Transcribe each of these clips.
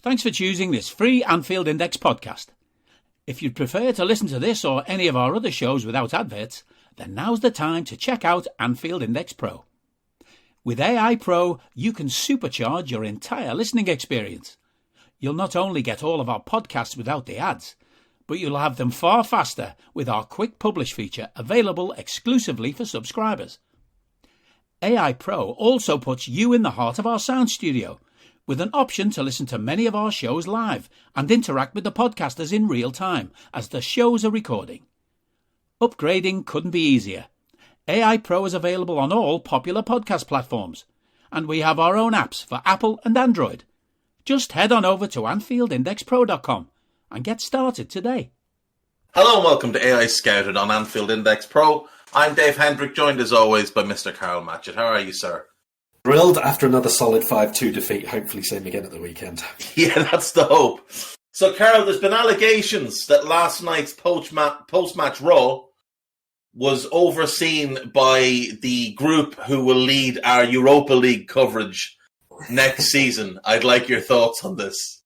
Thanks for choosing this free Anfield Index podcast. If you'd prefer to listen to this or any of our other shows without adverts, then now's the time to check out Anfield Index Pro. With AEye Pro, you can supercharge your entire listening experience. You'll not only get all of our podcasts without the ads, but you'll have them far faster with our quick publish feature available exclusively for subscribers. AEye Pro also puts you in the heart of our sound studio, with an option to listen to many of our shows live and interact with the podcasters in real time as the shows are recording. Upgrading couldn't be easier. AEye Pro is available on all popular podcast platforms, and we have our own apps for Apple and Android. Just head on over to AnfieldIndexPro.com and get started today. Hello and welcome to AEye Scouted on Anfield Index Pro. I'm Dave Hendrick, joined as always by Mr. Karl Matchett. How are you, sir? Thrilled after another solid 5-2 defeat. Hopefully same again at the weekend. Yeah, that's the hope. So, Karl, there's been allegations that last night's post-match Raw was overseen by the group who will lead our Europa League coverage next season. I'd like your thoughts on this.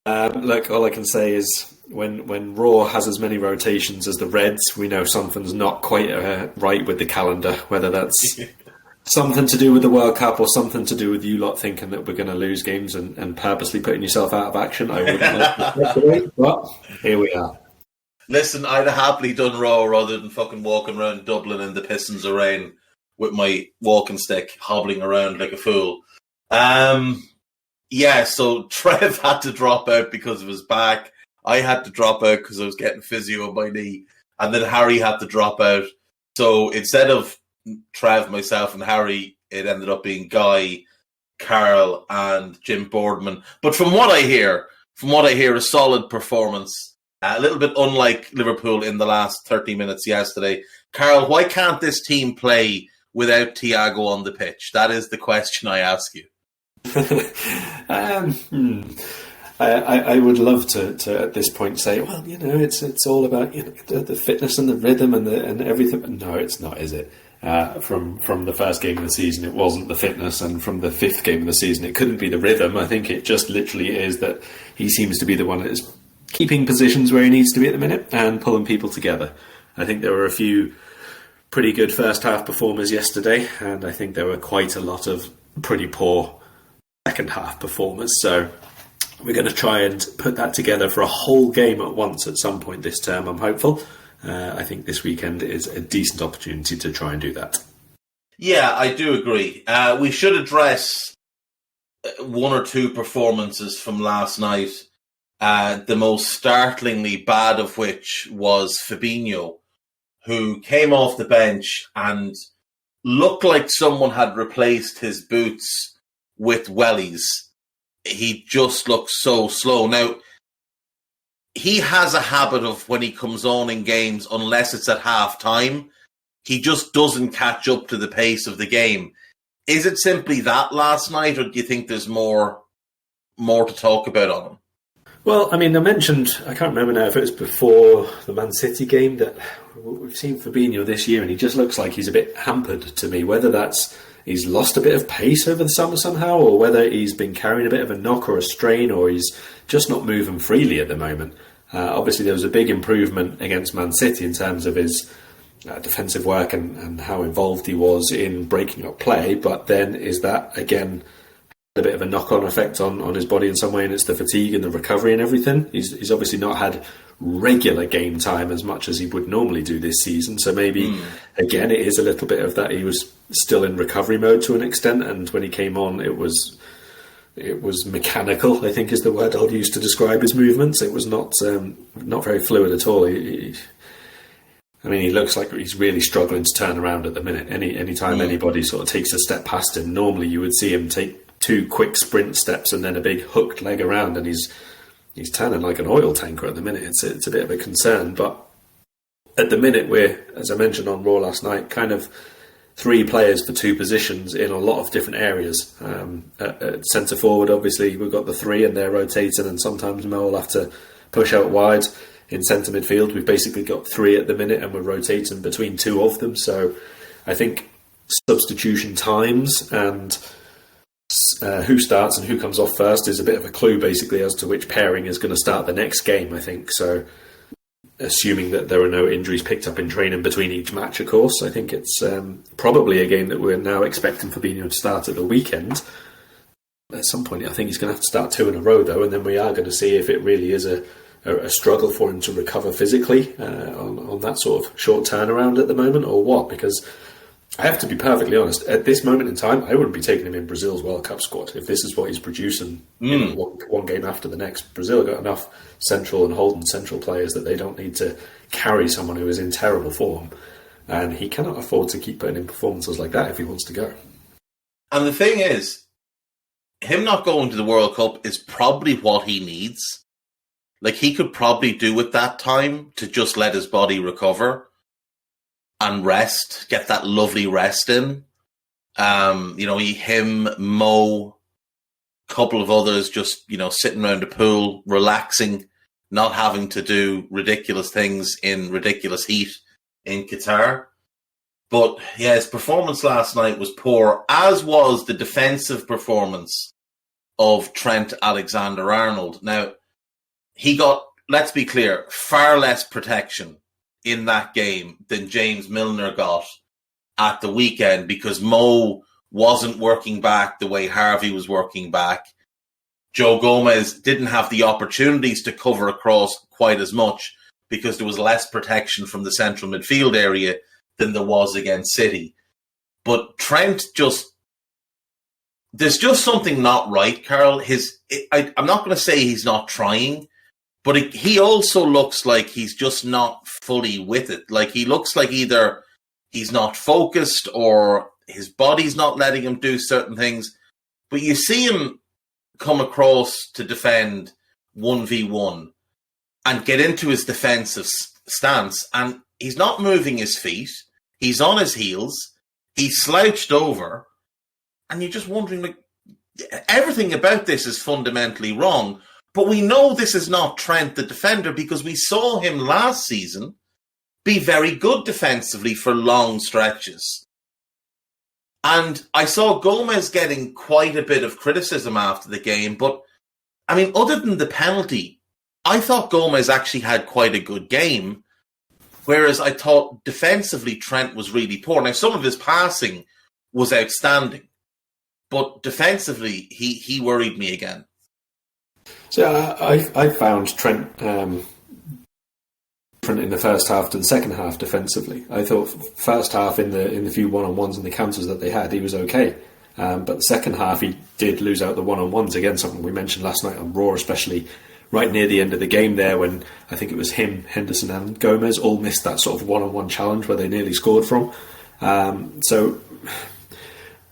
Look, all I can say is when Raw has as many rotations as the Reds, we know something's not quite right with the calendar, whether that's something to do with the World Cup or something to do with you lot thinking that we're going to lose games and purposely putting yourself out of action. I wouldn't like to, but here we are. Listen, I'd have happily done Raw rather than fucking walking around Dublin in the pissings of rain with my walking stick, hobbling around like a fool. Yeah, so Trev had to drop out because of his back. I had to drop out because I was getting physio on my knee. And then Harry had to drop out. So instead of Trev, myself, and Harry, it ended up being Guy, Karl, and Jim Boardman. But from what I hear, a solid performance. A little bit unlike Liverpool in the last 30 minutes yesterday. Karl, why can't this team play without Thiago on the pitch? That is the question I ask you. I would love to at this point say, well, you know, it's all about the fitness and the rhythm and everything. But no, it's not, is it? From the first game of the season, it wasn't the fitness, and from the fifth game of the season, it couldn't be the rhythm. I think it just literally is that he seems to be the one that is keeping positions where he needs to be at the minute and pulling people together. I think there were a few pretty good first half performers yesterday, and I think there were quite a lot of pretty poor second half performers. So we're going to try and put that together for a whole game at once at some point this term, I'm hopeful. I think this weekend is a decent opportunity to try and do that. Yeah, I do agree. We should address one or two performances from last night. The most startlingly bad of which was Fabinho, who came off the bench and looked like someone had replaced his boots with wellies. He just looked so slow. Now, he has a habit of when he comes on in games, unless it's at half-time, he just doesn't catch up to the pace of the game. Is it simply that last night, or do you think there's more to talk about on him? Well, I mean, I mentioned, I can't remember now if it was before the Man City game, that we've seen Fabinho this year and he just looks like he's a bit hampered to me, whether that's he's lost a bit of pace over the summer somehow, or whether he's been carrying a bit of a knock or a strain, or he's just not moving freely at the moment. Obviously, there was a big improvement against Man City in terms of his defensive work and how involved he was in breaking up play, but then is that, again, a bit of a knock-on effect on his body in some way, and it's the fatigue and the recovery and everything. He's obviously not had regular game time as much as he would normally do this season, so maybe again it is a little bit of that he was still in recovery mode to an extent, and when he came on it was mechanical, I think is the word I'll use to describe his movements. It was not very fluid at all. He looks like he's really struggling to turn around at the minute. Any time anybody sort of takes a step past him, normally you would see him take 2 quick sprint steps and then a big hooked leg around, and he's turning like an oil tanker at the minute. It's a bit of a concern, but at the minute we're, as I mentioned on Raw last night, kind of 3 players for 2 positions in a lot of different areas. At centre forward, obviously we've got the 3 and they're rotating, and sometimes Mo will have to push out wide. In centre midfield, we've basically got 3 at the minute, and we're rotating between 2 of them. So I think substitution times and who starts and who comes off first is a bit of a clue, basically, as to which pairing is going to start the next game, I think. So, assuming that there are no injuries picked up in training between each match, of course, I think it's probably a game that we're now expecting Fabinho to start at the weekend. At some point, I think he's going to have to start 2 in a row, though, and then we are going to see if it really is a struggle for him to recover physically on that sort of short turnaround at the moment, or what, because I have to be perfectly honest, at this moment in time, I wouldn't be taking him in Brazil's World Cup squad if this is what he's producing one game after the next. Brazil got enough central and holding central players that they don't need to carry someone who is in terrible form, and he cannot afford to keep putting in performances like that if he wants to go. And the thing is, him not going to the World Cup is probably what he needs. Like, he could probably do with that time to just let his body recover and rest, get that lovely rest in. Him, Mo, a couple of others just, sitting around the pool, relaxing, not having to do ridiculous things in ridiculous heat in Qatar. But yeah, his performance last night was poor, as was the defensive performance of Trent Alexander-Arnold. Now, he got, let's be clear, far less protection in that game than James Milner got at the weekend, because Mo wasn't working back the way Harvey was working back. Joe Gomez didn't have the opportunities to cover across quite as much because there was less protection from the central midfield area than there was against City. But Trent there's just something not right, Karl. I'm not going to say he's not trying, but he also looks like he's just not fully with it. Like, he looks like either he's not focused or his body's not letting him do certain things. But you see him come across to defend 1v1 and get into his defensive stance, and he's not moving his feet. He's on his heels. He's slouched over. And you're just wondering, like, everything about this is fundamentally wrong. But we know this is not Trent the defender, because we saw him last season be very good defensively for long stretches. And I saw Gomez getting quite a bit of criticism after the game. But, I mean, other than the penalty, I thought Gomez actually had quite a good game. Whereas I thought defensively Trent was really poor. Now, some of his passing was outstanding. But defensively, he worried me again. So I found Trent different in the first half to the second half defensively. I thought first half in the few one-on-ones and the counters that they had, he was okay. But the second half, he did lose out the one-on-ones. Again, something we mentioned last night on Raw, especially right near the end of the game there, when I think it was him, Henderson and Gomez all missed that sort of one-on-one challenge where they nearly scored from. So...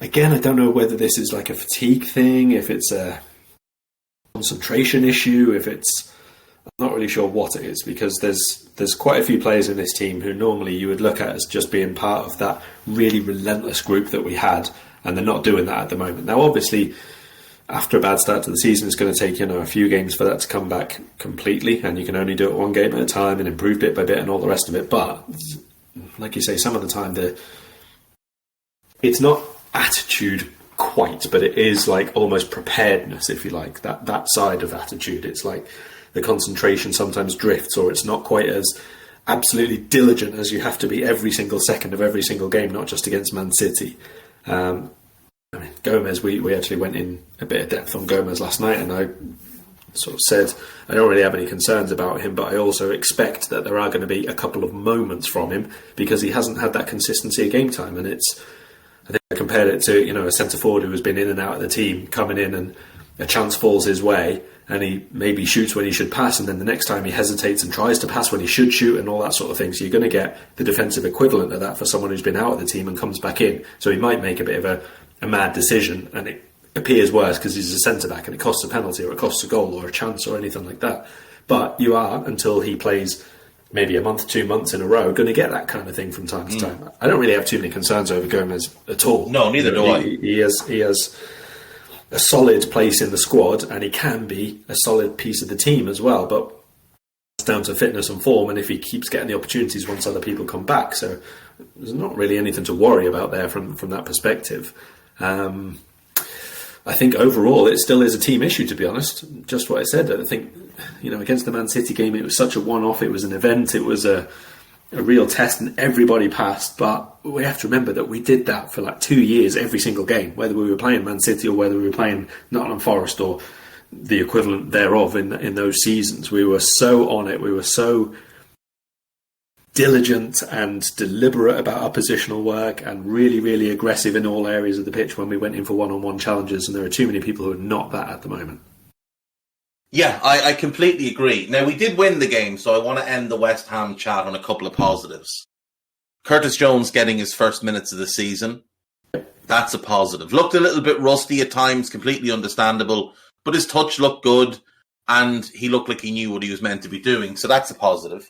Again, I don't know whether this is like a fatigue thing, if it's a concentration issue, I'm not really sure what it is, because there's quite a few players in this team who normally you would look at as just being part of that really relentless group that we had, and they're not doing that at the moment. Now, obviously, after a bad start to the season, it's going to take a few games for that to come back completely, and you can only do it one game at a time and improve bit by bit and all the rest of it. But, like you say, some of the time, it's not attitude quite, but it is like almost preparedness, if you like, that side of attitude. It's like the concentration sometimes drifts, or it's not quite as absolutely diligent as you have to be every single second of every single game, not just against Man City. Gomez, we actually went in a bit of depth on Gomez last night, and I sort of said I don't really have any concerns about him, but I also expect that there are going to be a couple of moments from him, because he hasn't had that consistency of game time. And I think I compared it to, a centre forward who has been in and out of the team, coming in and a chance falls his way and he maybe shoots when he should pass, and then the next time he hesitates and tries to pass when he should shoot and all that sort of thing. So you're going to get the defensive equivalent of that for someone who's been out of the team and comes back in. So he might make a bit of a mad decision, and it appears worse because he's a centre-back and it costs a penalty or it costs a goal or a chance or anything like that. But you are, until he plays maybe a month, 2 months in a row, going to get that kind of thing from time to time. I don't really have too many concerns over Gomez at all. No, neither do I. He has a solid place in the squad, and he can be a solid piece of the team as well. But it's down to fitness and form, and if he keeps getting the opportunities once other people come back. So there's not really anything to worry about there from that perspective. I think overall it still is a team issue, to be honest. Just what I said. I think, against the Man City game, it was such a one-off. It was an event. It was a real test, and everybody passed. But we have to remember that we did that for like 2 years every single game, whether we were playing Man City or whether we were playing Nottingham Forest or the equivalent thereof in those seasons. We were so on it. We were so diligent and deliberate about our positional work and really, really aggressive in all areas of the pitch when we went in for one-on-one challenges, and there are too many people who are not that at the moment. Yeah, I completely agree. Now, we did win the game, so I want to end the West Ham chat on a couple of positives. Curtis Jones getting his first minutes of the season, that's a positive. Looked a little bit rusty at times, completely understandable, but his touch looked good, and he looked like he knew what he was meant to be doing, so that's a positive.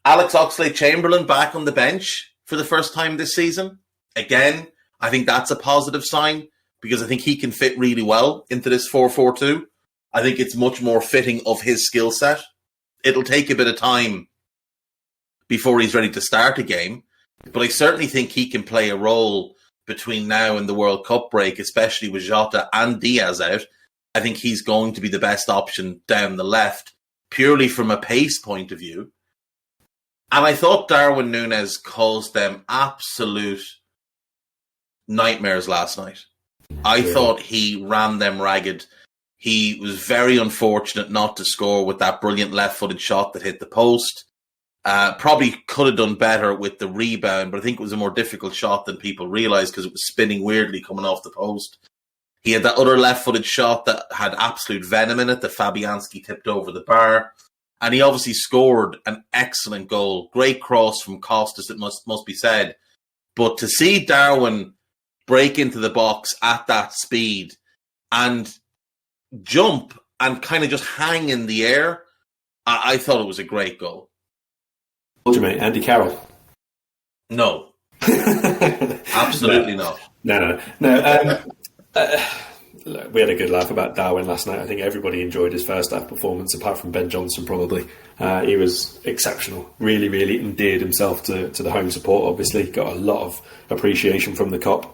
Alex Oxlade-Chamberlain back on the bench for the first time this season. Again, I think that's a positive sign because I think he can fit really well into this 4-4-2. I think it's much more fitting of his skill set. It'll take a bit of time before he's ready to start a game, but I certainly think he can play a role between now and the World Cup break, especially with Jota and Diaz out. I think he's going to be the best option down the left, purely from a pace point of view. And I thought Darwin Núñez caused them absolute nightmares last night. I thought he ran them ragged. He was very unfortunate not to score with that brilliant left-footed shot that hit the post. Probably could have done better with the rebound, but I think it was a more difficult shot than people realised because it was spinning weirdly coming off the post. He had that other left-footed shot that had absolute venom in it that Fabianski tipped over the bar. And he obviously scored an excellent goal. Great cross from Costas, it must be said. But to see Darwin break into the box at that speed and jump and kind of just hang in the air, I thought it was a great goal. Told you, mate, Andy Carroll. No. Absolutely not. No. We had a good laugh about Darwin last night. I think everybody enjoyed his first half performance, apart from Ben Johnson, probably. He was exceptional. Really, really endeared himself to the home support, obviously. Got a lot of appreciation from the Kop.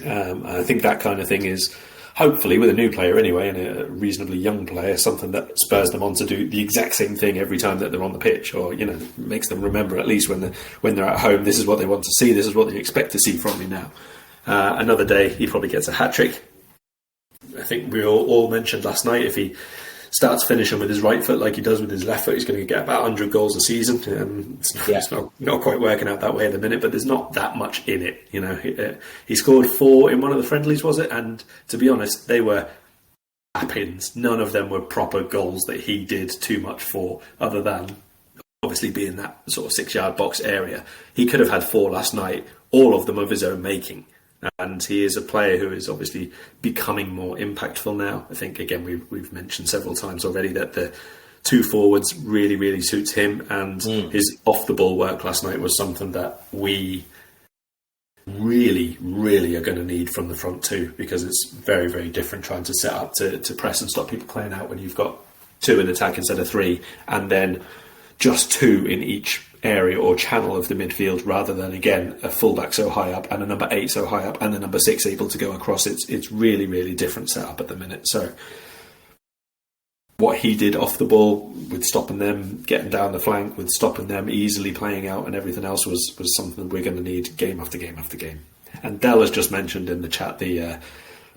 I think that kind of thing is, hopefully, with a new player anyway, and a reasonably young player, something that spurs them on to do the exact same thing every time that they're on the pitch, or, makes them remember, at least when they're at home, this is what they want to see, this is what they expect to see from me now. Another day, he probably gets a hat-trick. I think we all mentioned last night, if he starts finishing with his right foot like he does with his left foot, he's going to get about 100 goals a season. It's not quite working out that way at the minute, but there's not that much in it. He scored 4 in one of the friendlies, was it? And to be honest, they were tap-ins. None of them were proper goals that he did too much for, other than obviously being that sort of 6-yard box area. He could have had 4 last night, all of them of his own making. And he is a player who is obviously becoming more impactful now. I think, again, we've mentioned several times already that the 2 forwards really, really suits him. And his off-the-ball work last night was something that we really, really are going to need from the front too, because it's very, very different trying to set up to press and stop people playing out when you've got 2 in attack instead of 3, and then just 2 in each area or channel of the midfield, rather than, again, a fullback so high up and a number 8 so high up and a number 6 able to go across. It's really, really different setup at the minute. So what he did off the ball with stopping them, getting down the flank, with stopping them easily playing out, and everything else was something we're going to need game after game after game. And Dell has just mentioned in the chat the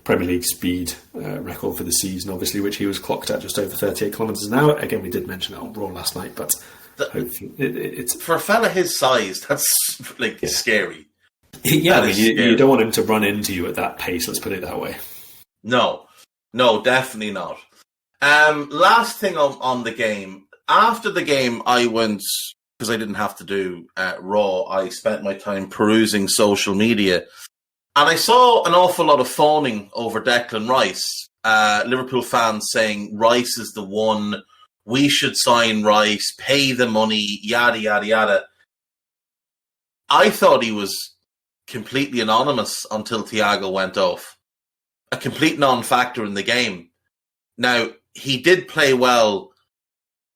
Premier League speed record for the season, obviously, which he was clocked at just over 38 kilometres an hour. Again, we did mention it on Raw last night, but it's for a fella his size, that's scary. Yeah, I mean, you don't want him to run into you at that pace, let's put it that way. No, definitely not. Last thing on the game. After the game, I went, because I didn't have to do Raw, I spent my time perusing social media, and I saw an awful lot of fawning over Declan Rice. Liverpool fans saying Rice is the one, we should sign Rice, pay the money, yada, yada, yada. I thought he was completely anonymous until Thiago went off. A complete non-factor in the game. Now, he did play well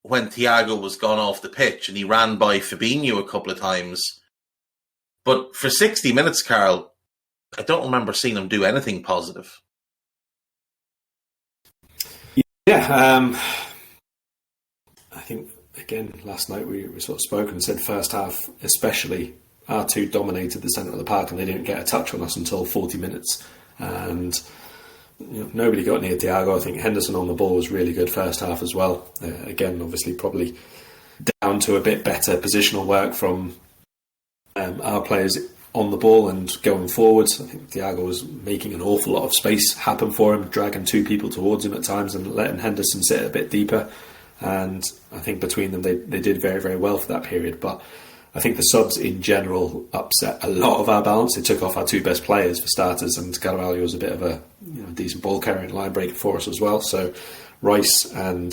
when Thiago was gone off the pitch, and he ran by Fabinho a couple of times. But for 60 minutes, Karl, I don't remember seeing him do anything positive. Yeah, I think, again, last night we sort of spoke and said first half especially, R2 dominated the centre of the park and they didn't get a touch on us until 40 minutes. And nobody got near Thiago. I think Henderson on the ball was really good first half as well. Again, obviously probably down to a bit better positional work from our players on the ball and going forwards. I think Thiago was making an awful lot of space happen for him, dragging two people towards him at times and letting Henderson sit a bit deeper. And I think between them they did very, very well for that period. But I think the subs in general upset a lot of our balance. They took off our two best players for starters, and Carvalho was a bit of a decent ball carrying line breaker for us as well. So Rice and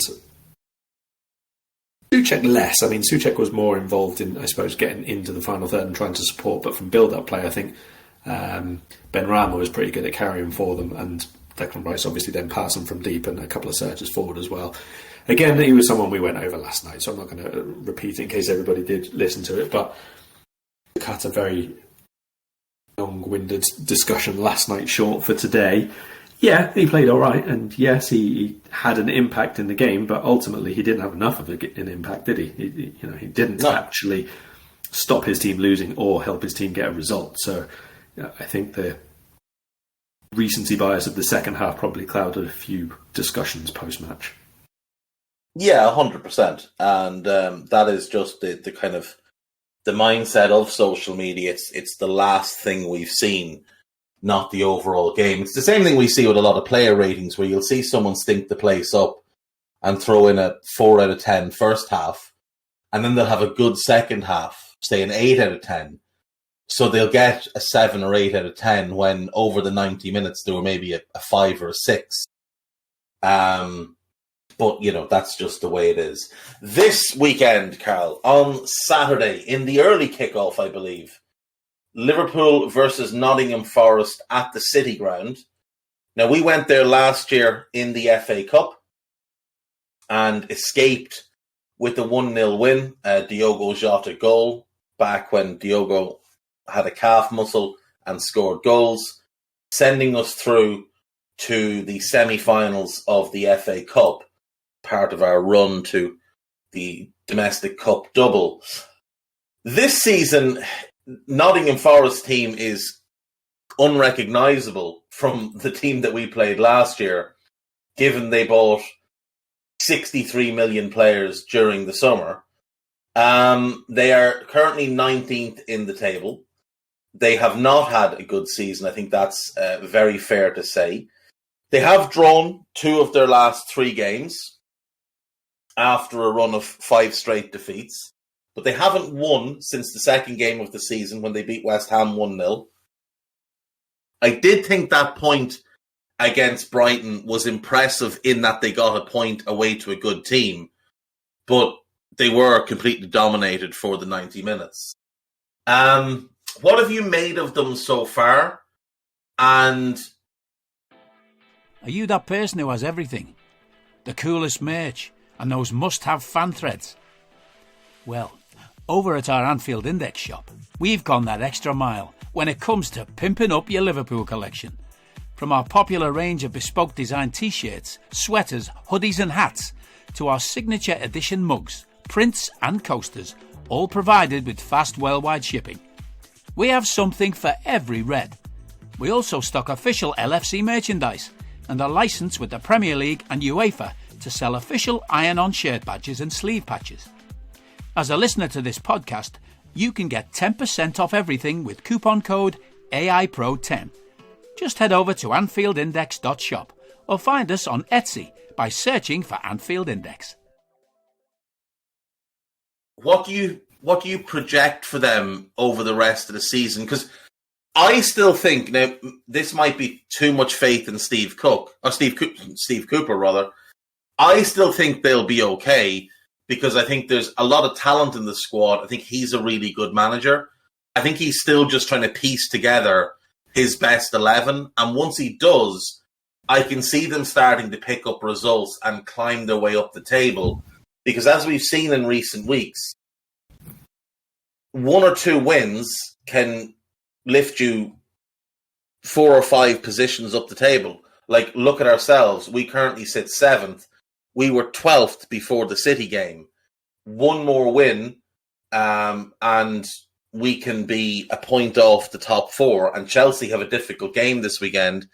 Souček less. I mean, Souček was more involved in, I suppose, getting into the final third and trying to support. But from build-up play, I think Benrahma was pretty good at carrying for them, and Declan Rice obviously then passing from deep and a couple of surges forward as well. Again, he was someone we went over last night, so I'm not going to repeat it in case everybody did listen to it. But to cut a very long-winded discussion last night short for today, yeah, he played all right, and yes, he had an impact in the game, but ultimately he didn't have enough of an impact, did he? He didn't actually stop his team losing or help his team get a result. So I think the recency bias of the second half probably clouded a few discussions post-match. Yeah, 100%. And that is just the kind of the mindset of social media. It's the last thing we've seen, not the overall game. It's the same thing we see with a lot of player ratings, where you'll see someone stink the place up and throw in a 4 out of 10 first half, and then they'll have a good second half, say an 8 out of 10. So they'll get a 7 or 8 out of 10 when over the 90 minutes there were maybe a 5 or a 6. But, that's just the way it is. This weekend, Karl, on Saturday, in the early kickoff, I believe, Liverpool versus Nottingham Forest at the City Ground. Now, we went there last year in the FA Cup and escaped with a 1-0 win, a Diogo Jota goal, back when Diogo had a calf muscle and scored goals, sending us through to the semi-finals of the FA Cup, part of our run to the domestic cup double. This season, Nottingham Forest team is unrecognisable from the team that we played last year, given they bought 63 million players during the summer. They are currently 19th in the table. They have not had a good season. I think that's very fair to say. They have drawn 2 of their last 3 games after a run of 5 straight defeats, but they haven't won since the second game of the season when they beat West Ham 1-0. I did think that point against Brighton was impressive in that they got a point away to a good team, but they were completely dominated for the 90 minutes. What have you made of them so far? And are you that person who has everything? The coolest merch and those must-have fan threads? Well, over at our Anfield Index shop, we've gone that extra mile when it comes to pimping up your Liverpool collection. From our popular range of bespoke design t-shirts, sweaters, hoodies and hats, to our signature edition mugs, prints and coasters, all provided with fast worldwide shipping. We have something for every red. We also stock official LFC merchandise and are licensed with the Premier League and UEFA to sell official iron-on shirt badges and sleeve patches. As a listener to this podcast, you can get 10% off everything with coupon code AEyePro10. Just head over to AnfieldIndex.shop or find us on Etsy by searching for Anfield Index. What do you project for them over the rest of the season? Because I still think, now this might be too much faith in Steve Cooper rather. I still think they'll be okay because I think there's a lot of talent in the squad. I think he's a really good manager. I think he's still just trying to piece together his best 11. And once he does, I can see them starting to pick up results and climb their way up the table. Because as we've seen in recent weeks, 1 or 2 wins can lift you 4 or 5 positions up the table. Like, look at ourselves. We currently sit 7th we were 12th before the City game. One more win, and we can be a point off the top four. And Chelsea have a difficult game this weekend.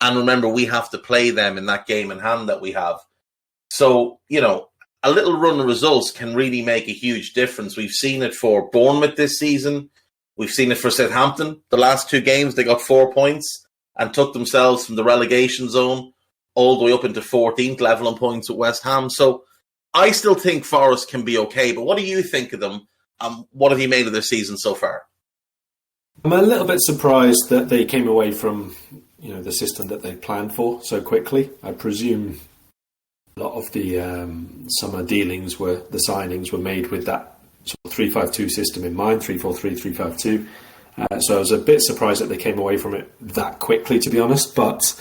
And remember, we have to play them in that game in hand that we have. So, a little run of results can really make a huge difference. We've seen it for Bournemouth this season. We've seen it for Southampton. The last 2 games, they got 4 points and took themselves from the relegation zone all the way up into 14th, level on points with West Ham. So I still think Forest can be okay. But what do you think of them? What have you made of their season so far? I'm a little bit surprised that they came away from the system that they planned for so quickly. I presume a lot of the summer dealings the signings were made with that sort of 3-5-2 system in mind, 3-4-3, 3-5-2. So I was a bit surprised that they came away from it that quickly, to be honest. But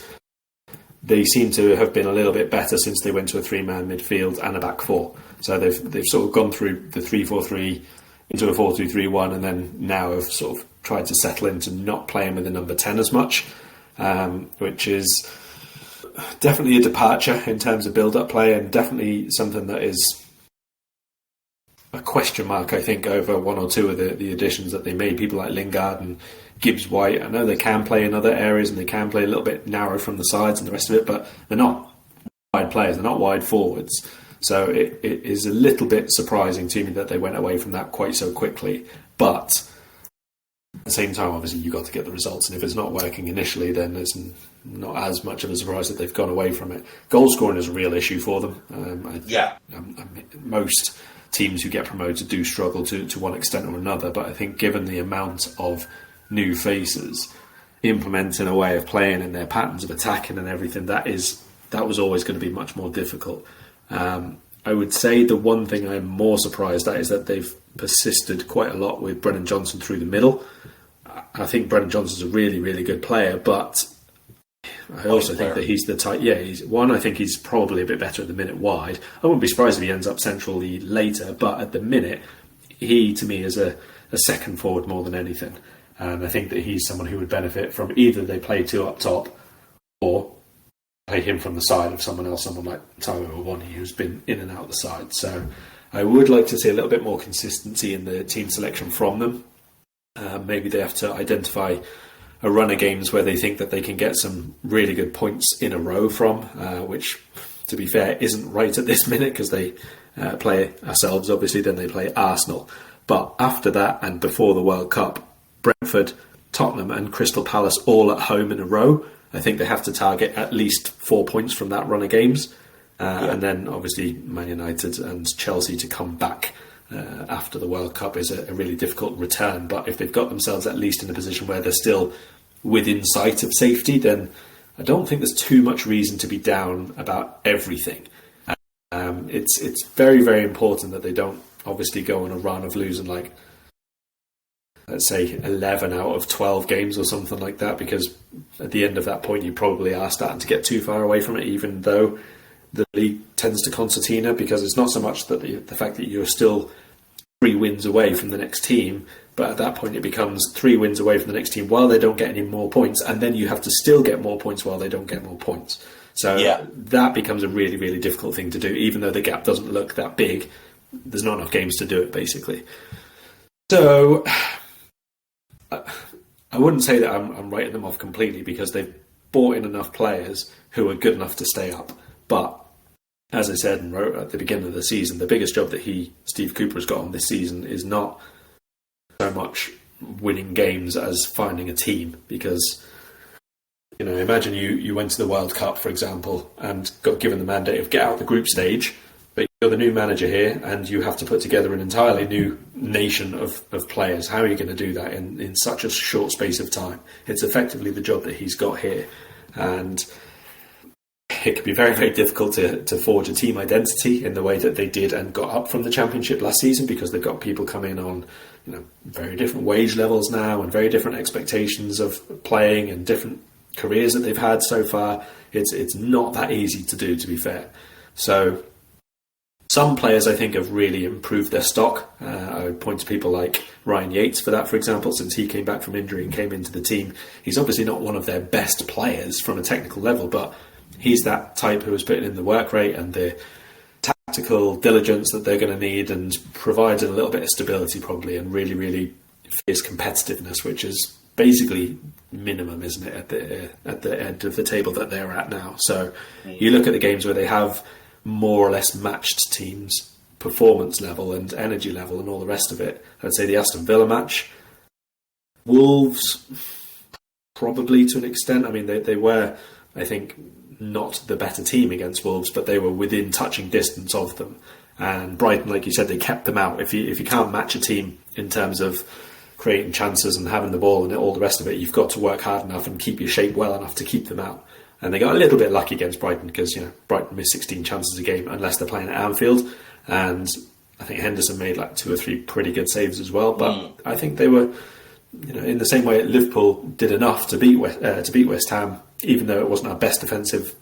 they seem to have been a little bit better since they went to a 3-man midfield and a back 4. So they've sort of gone through the 3-4-3 into a 4-2-3-1, and then now have sort of tried to settle into not playing with the number 10 as much, which is definitely a departure in terms of build-up play, and definitely something that is a question mark, I think, over 1 or 2 of the additions that they made. People like Lingard and Gibbs-White, I know they can play in other areas and they can play a little bit narrow from the sides and the rest of it, but they're not wide players, they're not wide forwards. So it is a little bit surprising to me that they went away from that quite so quickly. But at the same time, obviously, you've got to get the results, and if it's not working initially, then it's not as much of a surprise that they've gone away from it. Goal scoring is a real issue for them. Most teams who get promoted do struggle to one extent or another, but I think given the amount of new faces implementing a way of playing and their patterns of attacking and everything, that was always going to be much more difficult. I would say the one thing I'm more surprised at is that they've persisted quite a lot with Brennan Johnson through the middle. I think Brennan Johnson's a really, really good player, but I also think that he's the type. Yeah, I think he's probably a bit better at the minute wide. I wouldn't be surprised if he ends up centrally later, but at the minute, he to me is a second forward more than anything. And I think that he's someone who would benefit from either they play 2 up top or play him from the side of someone else, someone like Taiwo Awoniyi, who's been in and out of the side. So I would like to see a little bit more consistency in the team selection from them. Maybe they have to identify a run of games where they think that they can get some really good points in a row from, which, to be fair, isn't right at this minute because they play ourselves, obviously, then they play Arsenal. But after that and before the World Cup, Brentford, Tottenham and Crystal Palace all at home in a row. I think they have to target at least 4 points from that run of games. And then, obviously, Man United and Chelsea to come back after the World Cup is a really difficult return. But if they've got themselves at least in a position where they're still within sight of safety, then I don't think there's too much reason to be down about everything. It's very, very important that they don't obviously go on a run of losing let's say 11 out of 12 games or something like that, because at the end of that point you probably are starting to get too far away from it, even though the league tends to concertina, because it's not so much that the fact that you're still 3 wins away from the next team, but at that point it becomes 3 wins away from the next team while they don't get any more points, and then you have to still get more points while they don't get more points. So that becomes a really, really difficult thing to do. Even though the gap doesn't look that big, there's not enough games to do it, basically. So I wouldn't say that I'm writing them off completely, because they've brought in enough players who are good enough to stay up. But as I said and wrote at the beginning of the season, the biggest job that Steve Cooper has got on this season is not so much winning games as finding a team. Because, imagine you went to the World Cup, for example, and got given the mandate of get out the group stage, but you're the new manager here and you have to put together an entirely new nation of players. How are you going to do that in such a short space of time? It's effectively the job that he's got here. And it can be very, very difficult to forge a team identity in the way that they did and got up from the Championship last season, because they've got people coming on very different wage levels now and very different expectations of playing and different careers that they've had so far. It's not that easy to do, to be fair. So some players, I think, have really improved their stock. I would point to people like Ryan Yates for that, for example, since he came back from injury and came into the team. He's obviously not one of their best players from a technical level, but he's that type who has put in the work rate and the tactical diligence that they're going to need, and providing a little bit of stability probably, and really, really fierce competitiveness, which is basically minimum, isn't it, at the end of the table that they're at now. So you look at the games where they have more or less matched teams, performance level and energy level and all the rest of it. I'd say the Aston Villa match, Wolves probably to an extent. I mean, they were, I think, not the better team against Wolves, but they were within touching distance of them. And Brighton, like you said, they kept them out. If you can't match a team in terms of creating chances and having the ball and all the rest of it, you've got to work hard enough and keep your shape well enough to keep them out. And they got a little bit lucky against Brighton because, Brighton missed 16 chances a game unless they're playing at Anfield. And I think Henderson made like 2 or 3 pretty good saves as well. But I think they were, in the same way Liverpool did enough to beat West Ham, even though it wasn't our best defensive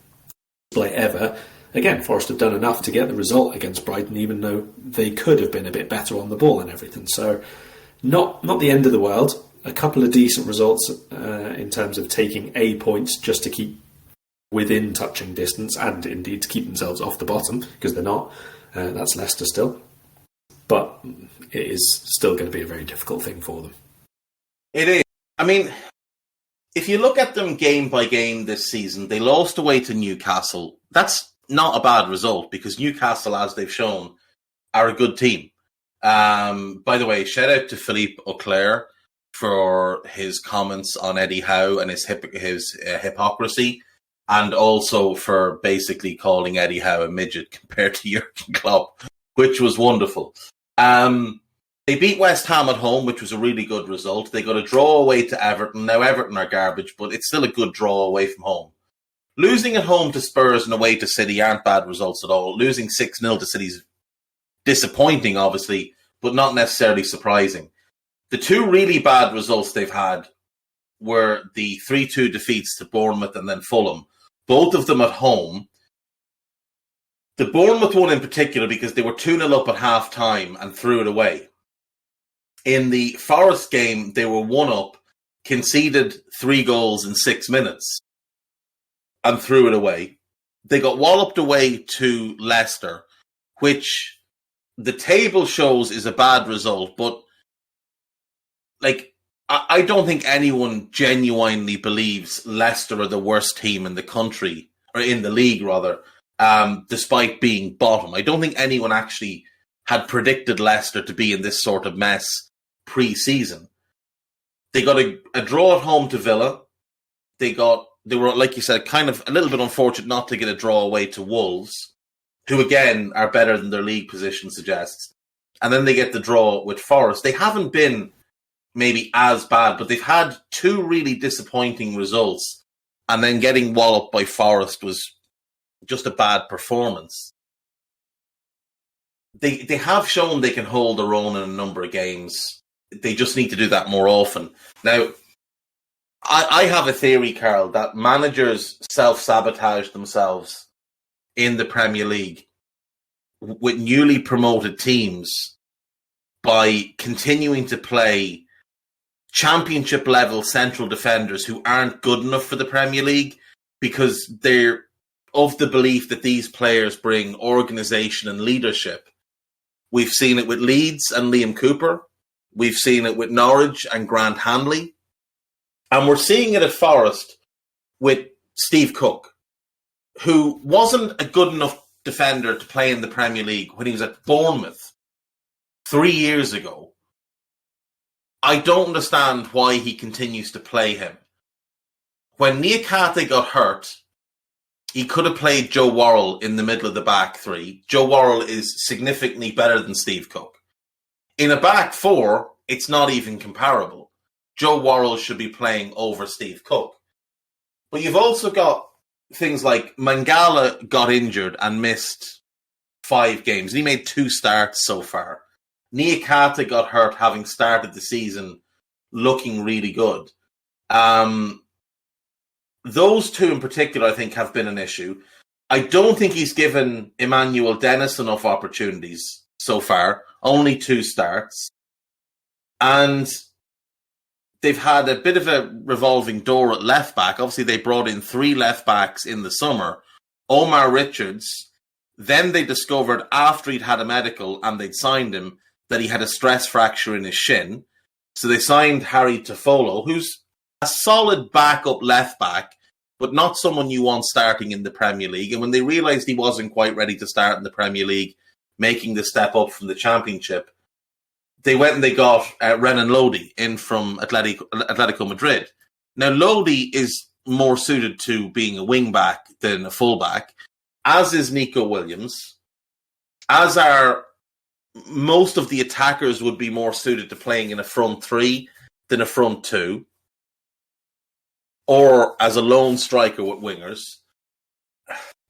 display ever. Again, Forest have done enough to get the result against Brighton, even though they could have been a bit better on the ball and everything. So not the end of the world. A couple of decent results in terms of taking a point just to keep within touching distance, and indeed to keep themselves off the bottom, because they're not. That's Leicester still. But it is still going to be a very difficult thing for them. It is. I mean, if you look at them game by game this season, they lost away to Newcastle. That's not a bad result, because Newcastle, as they've shown, are a good team. By the way, shout out to Philippe Auclair for his comments on Eddie Howe and his hypocrisy, and also for basically calling Eddie Howe a midget compared to Jurgen Klopp, which was wonderful. They beat West Ham at home, which was a really good result. They got a draw away to Everton. Now, Everton are garbage, but it's still a good draw away from home. Losing at home to Spurs and away to City aren't bad results at all. Losing 6-0 to City is disappointing, obviously, but not necessarily surprising. The 2 really bad results they've had were the 3-2 defeats to Bournemouth and then Fulham, both of them at home. The Bournemouth one in particular, because they were 2-0 up at half-time and threw it away. In the Forest game, they were 1-up, conceded 3 goals in 6 minutes, and threw it away. They got walloped away to Leicester, which the table shows is a bad result, but I don't think anyone genuinely believes Leicester are the worst team in the country, or in the league rather, despite being bottom. I don't think anyone actually had predicted Leicester to be in this sort of mess pre-season. They got a draw at home to Villa. They were, like you said, kind of a little bit unfortunate not to get a draw away to Wolves, who again are better than their league position suggests. And then they get the draw with Forest. They haven't been maybe as bad, but they've had 2 really disappointing results. And then getting walloped by Forest was just a bad performance. They have shown they can hold their own in a number of games. They just need to do that more often. Now, I have a theory, Karl, that managers self-sabotage themselves in the Premier League with newly promoted teams by continuing to play championship-level central defenders who aren't good enough for the Premier League, because they're of the belief that these players bring organisation and leadership. We've seen it with Leeds and Liam Cooper. We've seen it with Norwich and Grant Hanley. And we're seeing it at Forest with Steve Cook, who wasn't a good enough defender to play in the Premier League when he was at Bournemouth 3 years ago. I don't understand why he continues to play him. When Niakate got hurt, he could have played Joe Worrell in the middle of the back 3. Joe Worrell is significantly better than Steve Cook. In a back 4, it's not even comparable. Joe Worrell should be playing over Steve Cook. But you've also got things like Mangala got injured and missed 5 games. He made 2 starts so far. Niakate got hurt having started the season looking really good. Those 2 in particular, I think, have been an issue. I don't think he's given Emmanuel Dennis enough opportunities so far. Only 2 starts. And they've had a bit of a revolving door at left back. Obviously, they brought in 3 left backs in the summer. Omar Richards Then they discovered after he'd had a medical and they'd signed him that he had a stress fracture in his shin. So they signed Harry Toffolo, who's a solid backup left back, but not someone you want starting in the Premier League. And when they realised he wasn't quite ready to start in the Premier League, making the step up from the Championship, they went and they got Renan Lodi in from Atletico Madrid. Now, Lodi is more suited to being a wing-back than a full-back, as is Nico Williams, as are most of the attackers would be more suited to playing in a front three than a front two, or as a lone striker with wingers.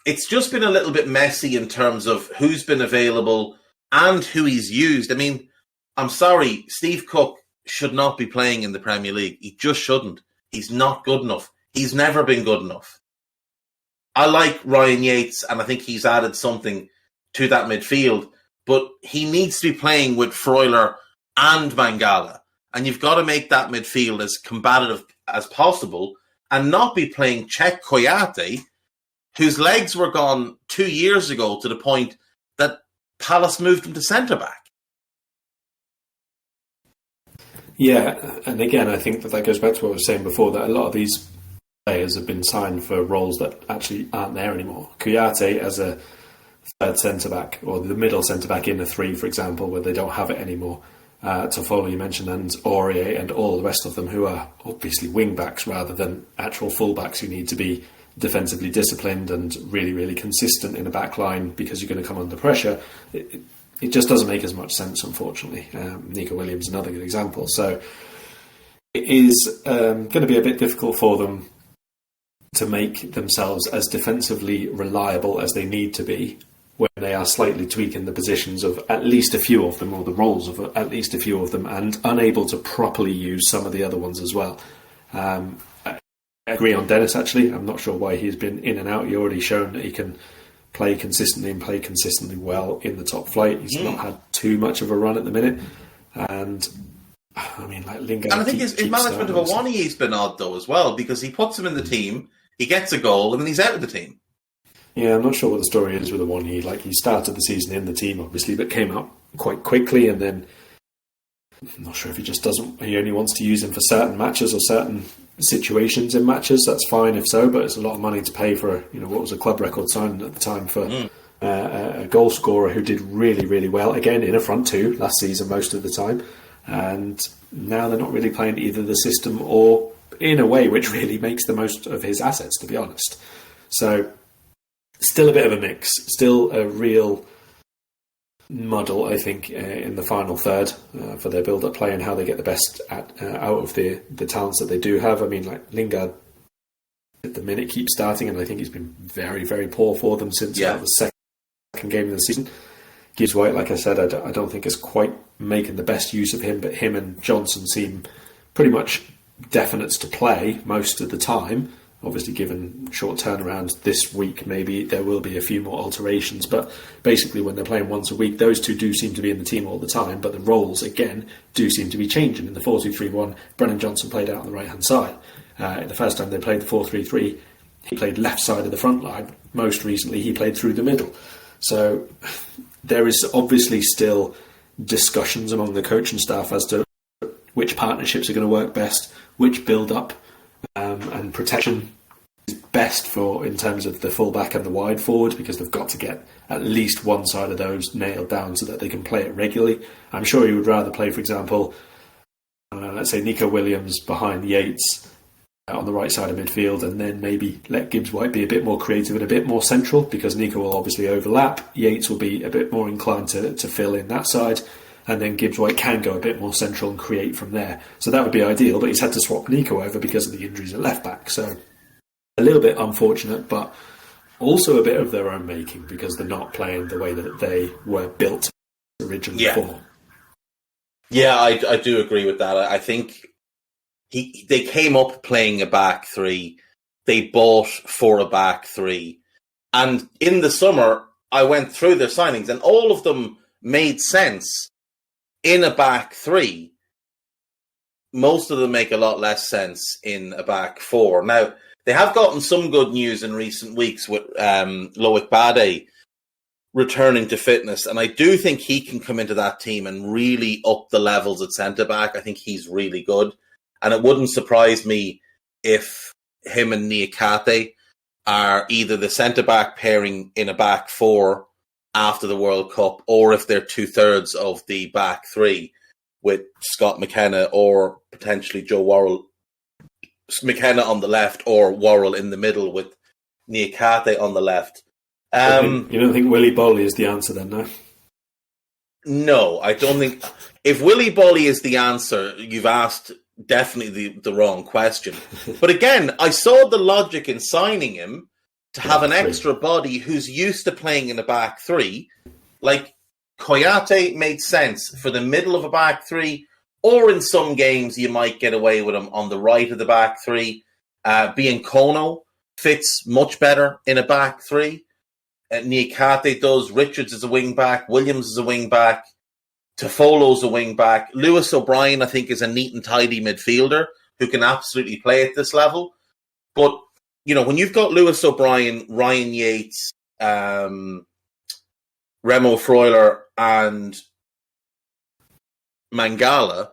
It's just been a little bit messy in terms of who's been available and who he's used. I mean, I'm sorry, Steve Cook should not be playing in the Premier League. He just shouldn't. He's not good enough. He's never been good enough. I like Ryan Yates, and I think he's added something to that midfield, but he needs to be playing with Freuler and Mangala, and you've got to make that midfield as combative as possible and not be playing Czech Koyate, whose legs were gone 2 years ago to the point that Palace moved him to centre-back. Yeah, and again, I think that goes back to what I was saying before, that a lot of these players have been signed for roles that actually aren't there anymore. Kouyaté as a third centre-back, or the middle centre-back in a three, for example, where they don't have it anymore. Toffolo, you mentioned, and Aurier and all the rest of them, who are obviously wing-backs rather than actual full-backs who need to be defensively disciplined and really, really consistent in a back line because you're going to come under pressure. It just doesn't make as much sense, unfortunately. Nico Williams is another good example. So it is going to be a bit difficult for them to make themselves as defensively reliable as they need to be when they are slightly tweaking the positions of at least a few of them, or the roles of at least a few of them, and unable to properly use some of the other ones as well. I agree on Dennis, actually. I'm not sure why he's been in and out. He's already shown that he can play consistently and play consistently well in the top flight. He's not had too much of a run at the minute. And I mean, like Lingard. And I think his management of Awoniyi has been odd, though, as well, because he puts him in the team, he gets a goal, and then he's out of the team. Yeah, I'm not sure what the story is with Awoniyi. Like, he started the season in the team, obviously, but came out quite quickly, and then I'm not sure if he only wants to use him for certain matches or certain situations in matches. That's fine if so, but it's a lot of money to pay for, what was a club record signing at the time for a goal scorer who did really, really well, again, in a front two last season most of the time. And now they're not really playing either the system or in a way which really makes the most of his assets, to be honest. So still a bit of a mix, still a real muddle, I think, in the final third for their build-up play and how they get the best out of the talents that they do have. I mean, like Lingard at the minute keeps starting, and I think he's been very, very poor for them since about the second game of the season. Gibbs White, like I said, I don't think is quite making the best use of him, but him and Johnson seem pretty much definites to play most of the time. Obviously, given short turnarounds this week, maybe there will be a few more alterations. But basically, when they're playing once a week, those two do seem to be in the team all the time. But the roles, again, do seem to be changing. In the 4-2-3-1, Brennan Johnson played out on the right-hand side. In the first time they played the 4-3-3, he played left side of the front line. Most recently, he played through the middle. So there is obviously still discussions among the coaching staff as to which partnerships are going to work best, which build-up and protection is best for in terms of the full-back and the wide forward, because they've got to get at least one side of those nailed down so that they can play it regularly. I'm sure you would rather play, for example, let's say Nico Williams behind Yates on the right side of midfield, and then maybe let Gibbs White be a bit more creative and a bit more central, because Nico will obviously overlap. Yates will be a bit more inclined to fill in that side, and then Gibbs White can go a bit more central and create from there. So that would be ideal, but he's had to swap Nico over because of the injuries at left back. So a little bit unfortunate, but also a bit of their own making, because they're not playing the way that they were built originally for. Yeah, I do agree with that. I think they came up playing a back three. They bought for a back three. And in the summer, I went through their signings, and all of them made sense in a back three. Most of them make a lot less sense in a back four. Now, they have gotten some good news in recent weeks with Loic Bade returning to fitness. And I do think he can come into that team and really up the levels at centre-back. I think he's really good. And it wouldn't surprise me if him and Niakate are either the centre-back pairing in a back four after the World Cup, or if they're 2/3 of the back three with Scott McKenna or potentially Joe Worrell. McKenna on the left or Worrell in the middle with Niakate on the left. You don't think Willy Bolly is the answer then, no? No, I don't think... If Willy Bolly is the answer, you've asked definitely the wrong question. But again, I saw the logic in signing him to have an extra body who's used to playing in a back three. Like, Koyate made sense for the middle of a back three, or in some games you might get away with him on the right of the back three. Biancono fits much better in a back three. Niakate does. Richards is a wing back. Williams is a wing back. Tofolo's a wing back. Lewis O'Brien, I think, is a neat and tidy midfielder who can absolutely play at this level. But, you know, when you've got Lewis O'Brien, Ryan Yates, Remo Freuler and Mangala,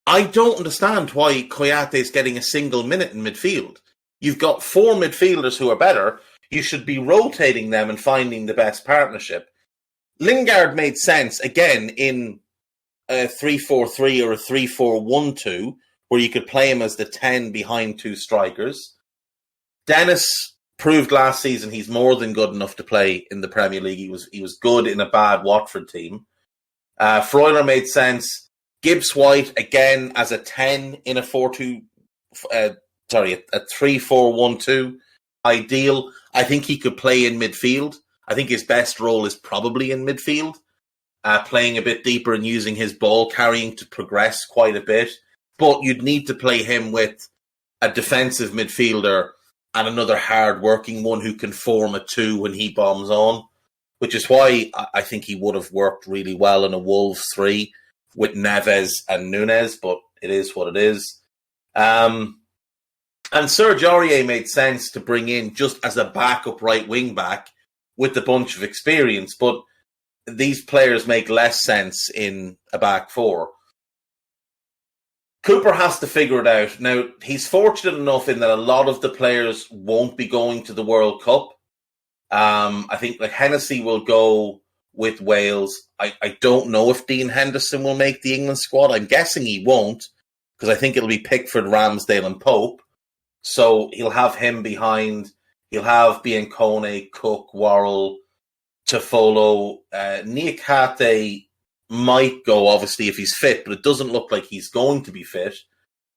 I don't understand why Koyate is getting a single minute in midfield. You've got four midfielders who are better. You should be rotating them and finding the best partnership. Lingard made sense, again, in a 3-4-3 or a 3-4-1-2, where you could play him as the 10 behind two strikers. Dennis proved last season he's more than good enough to play in the Premier League. He was good in a bad Watford team. Freuler made sense. Gibbs White, again, as a 10 in a 3-4-1-2. Ideal. I think he could play in midfield. I think his best role is probably in midfield, playing a bit deeper and using his ball carrying to progress quite a bit. But you'd need to play him with a defensive midfielder and another hard-working one who can form a two when he bombs on, which is why I think he would have worked really well in a Wolves 3 with Neves and Nunes, but it is what it is. And Serge Aurier made sense to bring in just as a backup right wing back with a bunch of experience, but these players make less sense in a back four. Cooper has to figure it out. Now, he's fortunate enough in that a lot of the players won't be going to the World Cup. I think like Hennessy will go with Wales. I don't know if Dean Henderson will make the England squad. I'm guessing he won't, because I think it'll be Pickford, Ramsdale and Pope. So he'll have him behind. He'll have Biancone, Cook, Worrell, Tofolo. Niakate might go, obviously, if he's fit, but it doesn't look like he's going to be fit.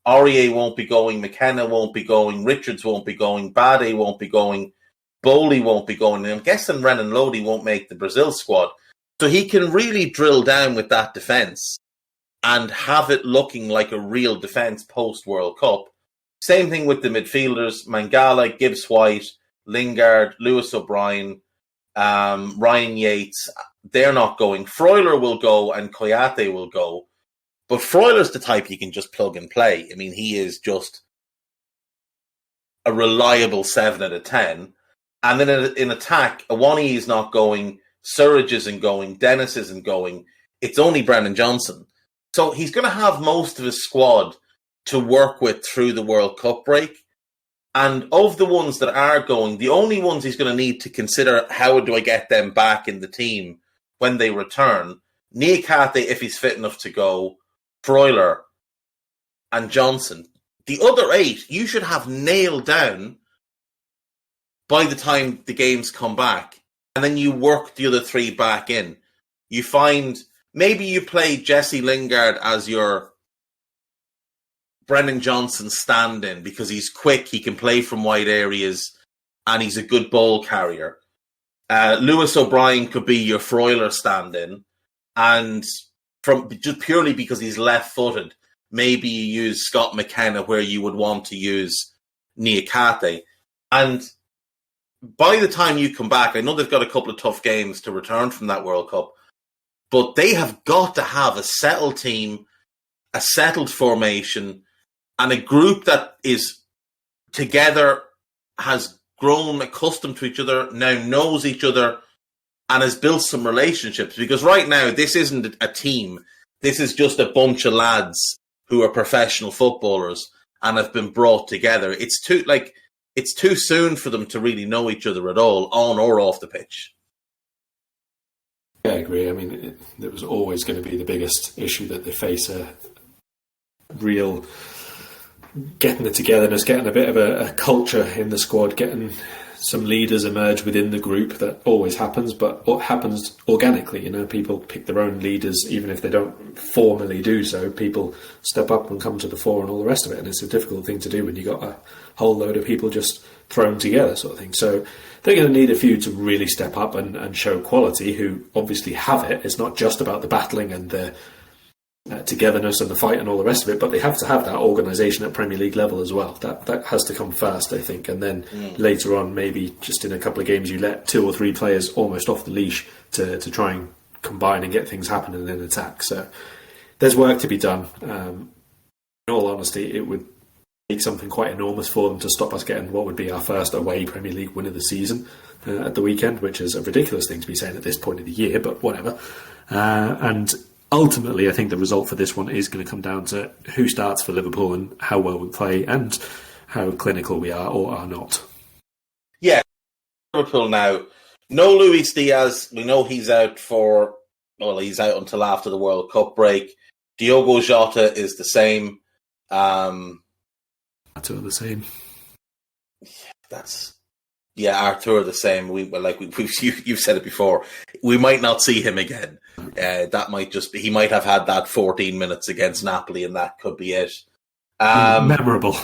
Aurier won't be going. McKenna won't be going. Richards won't be going. Bade won't be going. Bowley won't be going. And I'm guessing Renan Lodi won't make the Brazil squad. So he can really drill down with that defence and have it looking like a real defence post-World Cup. Same thing with the midfielders, Mangala, Gibbs White, Lingard, Lewis O'Brien, Ryan Yates. They're not going. Freuler will go and Koyate will go. But Freuler's the type you can just plug and play. I mean, he is just a reliable 7 out of 10. And then in attack, Awani is not going, Surridge isn't going, Dennis isn't going. It's only Brennan Johnson. So he's going to have most of his squad to work with through the World Cup break. And of the ones that are going, the only ones he's going to need to consider, how do I get them back in the team when they return? Niakate, if he's fit enough to go, Freuler and Johnson. The other 8, you should have nailed down by the time the games come back. And then you work the other 3 back in. You find, maybe you play Jesse Lingard as your Brennan Johnson stand-in because he's quick, he can play from wide areas, and he's a good ball carrier. Lewis O'Brien could be your Freuler stand-in, and from just purely because he's left-footed, maybe you use Scott McKenna where you would want to use Niakate. And by the time you come back, I know they've got a couple of tough games to return from that World Cup, but they have got to have a settled team, a settled formation, and a group that is together, has grown accustomed to each other, now knows each other, and has built some relationships. Because right now, this isn't a team. This is just a bunch of lads who are professional footballers and have been brought together. It's too soon for them to really know each other at all, on or off the pitch. Yeah, I agree. I mean, it was always going to be the biggest issue that they face, a real getting the togetherness, getting a bit of a culture in the squad, getting some leaders emerge within the group. That always happens, but what happens organically, people pick their own leaders, even if they don't formally do so. People step up and come to the fore and all the rest of it, and it's a difficult thing to do when you got a whole load of people just thrown together, sort of thing. So they're going to need a few to really step up and show quality, who obviously have it. It's not just about the battling and the togetherness and the fight and all the rest of it, but they have to have that organisation at Premier League level as well. That has to come first, I think, and then later on, maybe just in a couple of games, you let 2 or 3 players almost off the leash to try and combine and get things happening in attack. So there's work to be done. In all honesty, it would take something quite enormous for them to stop us getting what would be our first away Premier League win of the season at the weekend, which is a ridiculous thing to be saying at this point of the year, but whatever. And ultimately, I think the result for this one is going to come down to who starts for Liverpool and how well we play and how clinical we are or are not. Yeah, Liverpool now. No Luis Diaz. We know he's out he's out until after the World Cup break. Diogo Jota is the same. Artur the same. Artur the same. You've said it before. We might not see him again. That might just be, he might have had that 14 minutes against Napoli, and that could be it. Memorable.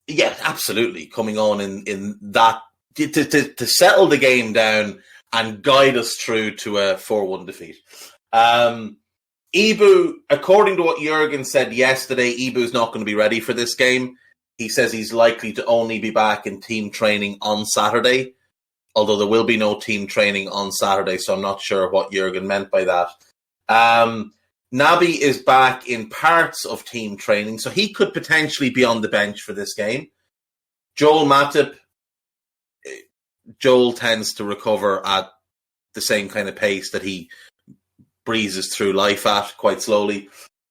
Yeah, absolutely. Coming on in that to settle the game down and guide us through to a 4-1 defeat. Ibu, according to what Jurgen said yesterday, Ibu's not going to be ready for this game. He says he's likely to only be back in team training on Saturday, although there will be no team training on Saturday, so I'm not sure what Jurgen meant by that. Naby is back in parts of team training, so he could potentially be on the bench for this game. Joel Matip, Joel tends to recover at the same kind of pace that he breezes through life at, quite slowly.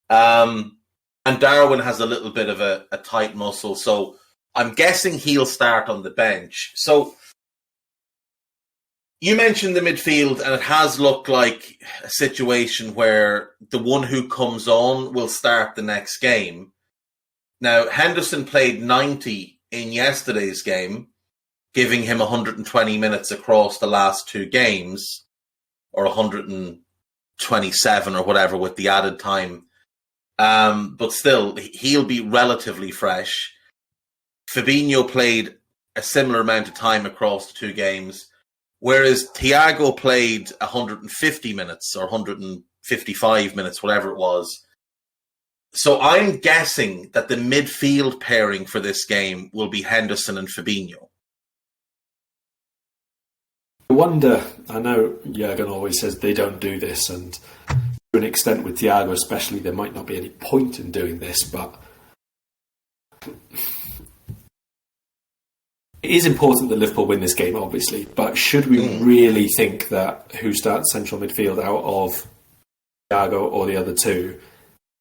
And Darwin has a little bit of a tight muscle, so I'm guessing he'll start on the bench. So you mentioned the midfield, and it has looked like a situation where the one who comes on will start the next game. Now, Henderson played 90 in yesterday's game, giving him 120 minutes across the last 2 games, or 127 or whatever with the added time. But still, he'll be relatively fresh. Fabinho played a similar amount of time across the 2 games, whereas Thiago played 150 minutes or 155 minutes, whatever it was. So I'm guessing that the midfield pairing for this game will be Henderson and Fabinho. I wonder, I know Jurgen always says they don't do this, and to an extent with Thiago especially, there might not be any point in doing this, but it is important that Liverpool win this game, obviously, but should we really think that who starts central midfield out of Thiago or the other 2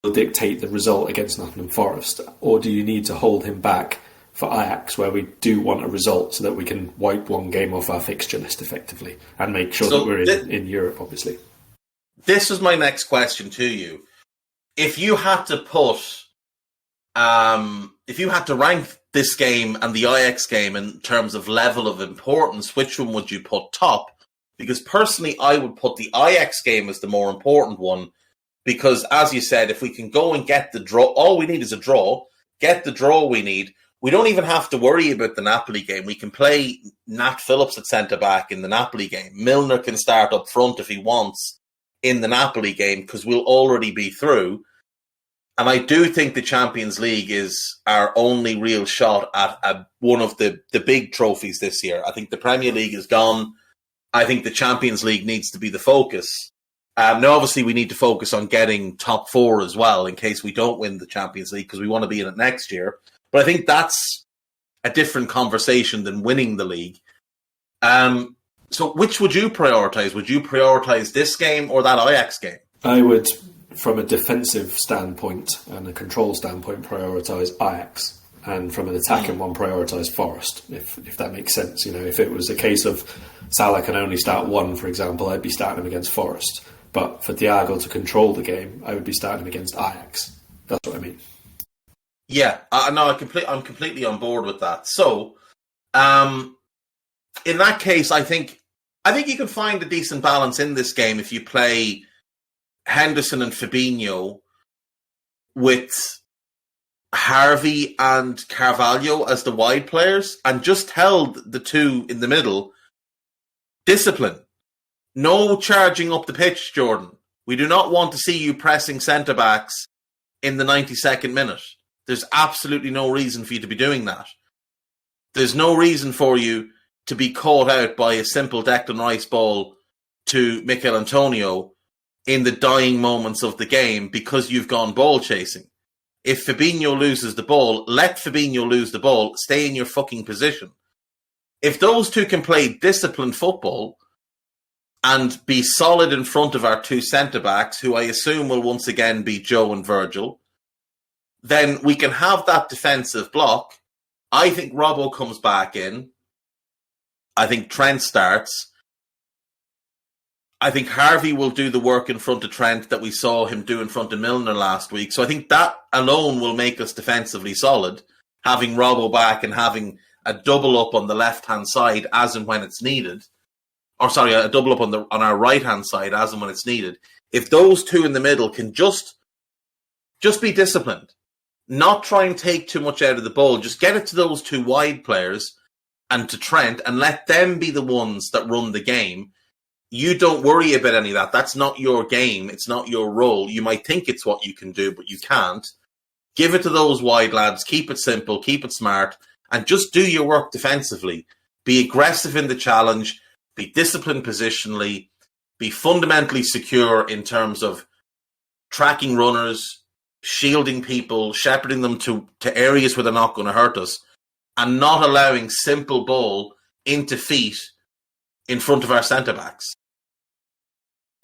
will dictate the result against Nottingham Forest? Or do you need to hold him back for Ajax, where we do want a result so that we can wipe one game off our fixture list effectively and make sure that we're in Europe, obviously? This was my next question to you. If you had to rank this game and the Ajax game in terms of level of importance, which one would you put top? Because personally, I would put the Ajax game as the more important one, because as you said, if we can go and get the draw, all we need is a draw, get the draw we need. We don't even have to worry about the Napoli game. We can play Nat Phillips at centre-back in the Napoli game. Milner can start up front if he wants in the Napoli game, because we'll already be through. And I do think the Champions League is our only real shot at one of the big trophies this year. I think the Premier League is gone. I think the Champions League needs to be the focus. Now, obviously, we need to focus on getting top 4 as well in case we don't win the Champions League, because we want to be in it next year. But I think that's a different conversation than winning the league. So which would you prioritise? Would you prioritise this game or that Ajax game? I would, from a defensive standpoint and a control standpoint, prioritise Ajax. And from an attacking one, prioritise Forest, if that makes sense. If it was a case of Salah can only start one, for example, I'd be starting him against Forest. But for Thiago to control the game, I would be starting him against Ajax. That's what I mean. Yeah, no, I'm completely on board with that. So, in that case, I think you can find a decent balance in this game if you play Henderson and Fabinho with Harvey and Carvalho as the wide players and just held the two in the middle. Discipline. No charging up the pitch, Jordan. We do not want to see you pressing centre-backs in the 92nd minute. There's absolutely no reason for you to be doing that. There's no reason for you to be caught out by a simple Declan Rice ball to Mikel Antonio in the dying moments of the game because you've gone ball chasing. If Fabinho loses the ball, let Fabinho lose the ball. Stay in your fucking position. If those two can play disciplined football and be solid in front of our two centre-backs, who I assume will once again be Joe and Virgil, then we can have that defensive block. I think Robbo comes back in. I think Trent starts. I think Harvey will do the work in front of Trent that we saw him do in front of Milner last week. So I think that alone will make us defensively solid, having Robbo back and having a double up on the left-hand side as and when it's needed. Or sorry, a double up on our right-hand side as and when it's needed. If those two in the middle can just be disciplined, not try and take too much out of the ball, just get it to those two wide players and to Trent and let them be the ones that run the game. You don't worry about any of that. That's not your game. It's not your role. You might think it's what you can do, but you can't. Give it to those wide lads. Keep it simple. Keep it smart. And just do your work defensively. Be aggressive in the challenge. Be disciplined positionally. Be fundamentally secure in terms of tracking runners, shielding people, shepherding them to areas where they're not going to hurt us, and not allowing simple ball into feet in front of our centre-backs.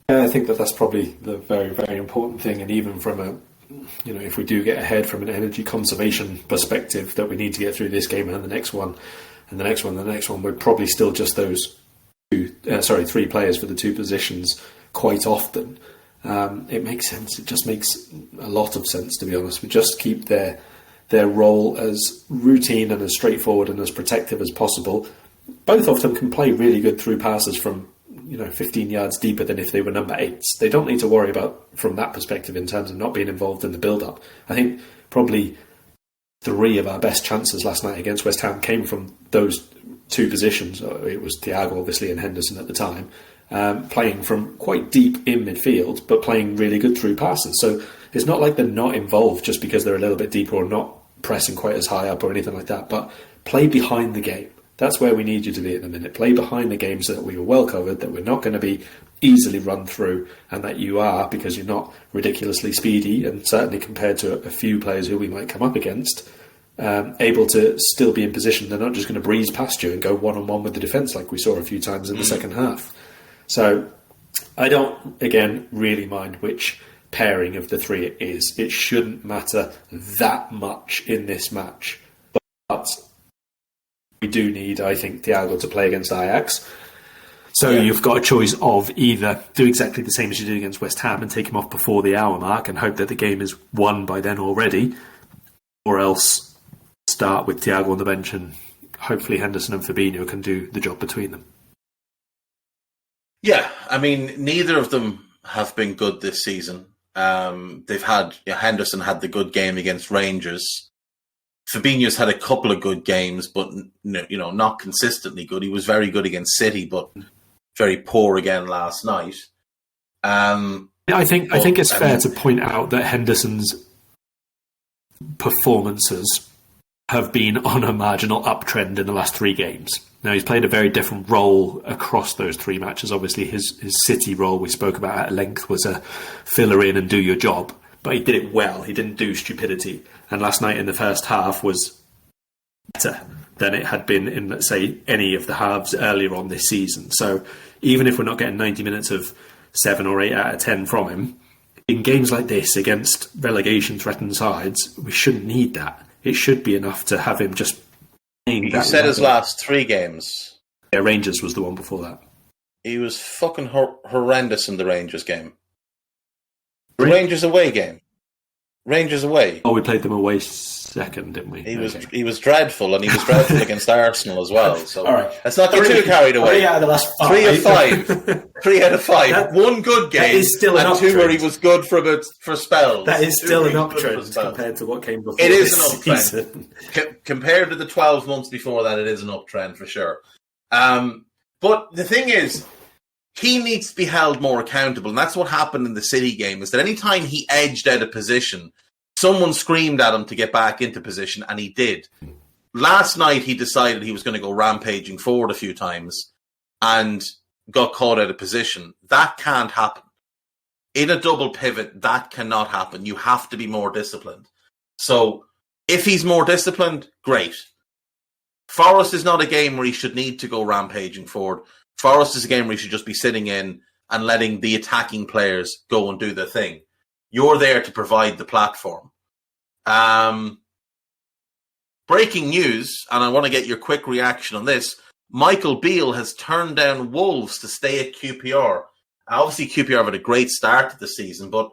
Yeah, I think that's probably the very, very important thing. And even from if we do get ahead from an energy conservation perspective, that we need to get through this game and the next one, and the next one, and the next one, we're probably still just those three players for the two positions quite often. It makes sense. It just makes a lot of sense, to be honest. We just keep their role as routine and as straightforward and as protective as possible. Both of them can play really good through passes from 15 yards deeper than if they were number 8s. They don't need to worry about from that perspective in terms of not being involved in the build-up. I think probably 3 of our best chances last night against West Ham came from those two positions. It was Thiago, obviously, and Henderson at the time, playing from quite deep in midfield, but playing really good through passes. So it's not like they're not involved just because they're a little bit deeper or not pressing quite as high up or anything like that, but play behind the game. That's where we need you to be at the minute. Play behind the game so that we are well covered, that we're not going to be easily run through, and that you are, because you're not ridiculously speedy, and certainly compared to a few players who we might come up against, able to still be in position. They're not just going to breeze past you and go one-on-one with the defence like we saw a few times in the second half. So I don't, again, really mind which pairing of the 3 it is. It shouldn't matter that much in this match. But we do need, I think, Thiago to play against Ajax. So you've got a choice of either do exactly the same as you did against West Ham and take him off before the hour mark and hope that the game is won by then already, or else start with Thiago on the bench and hopefully Henderson and Fabinho can do the job between them. Yeah, I mean, neither of them have been good this season. They've had Henderson had the good game against Rangers. Fabinho's had a couple of good games, but not consistently good. He was very good against City, but very poor again last night. I think it's fair to point out that Henderson's performances have been on a marginal uptrend in the last 3 games. Now, he's played a very different role across those 3 matches. Obviously, his City role we spoke about at length was a filler in and do your job. But he did it well. He didn't do stupidity. And last night in the first half was better than it had been in, let's say, any of the halves earlier on this season. So even if we're not getting 90 minutes of 7 or 8 out of 10 from him, in games like this against relegation-threatened sides, we shouldn't need that. It should be enough to have him just playing that. He said his last 3 games. Yeah, Rangers was the one before that. He was fucking horrendous in the Rangers game. The Rangers away game. Rangers away. Oh, we played them away second, didn't we? He was dreadful, and he was dreadful against Arsenal as well. So all right. Let's not get too carried away. 3 out of the last 5. 3 of 5. 3 out of 5. One good game. That is still an uptrend. 2 where he was good for spells. That is still an uptrend compared to what came before. It is an uptrend. Compared to the 12 months before that, it is an uptrend for sure. But the thing is, he needs to be held more accountable, and that's what happened in the City game, is that any time he edged out of position, someone screamed at him to get back into position, and he did. Last night, he decided he was going to go rampaging forward a few times and got caught out of position. That can't happen. In a double pivot, that cannot happen. You have to be more disciplined. So if he's more disciplined, great. Forest is not a game where he should need to go rampaging forward. Forest is a game where he should just be sitting in and letting the attacking players go and do their thing. You're there to provide the platform. Breaking news, and I want to get your quick reaction on this. Michael Beale has turned down Wolves to stay at QPR. Obviously, QPR have had a great start to the season, but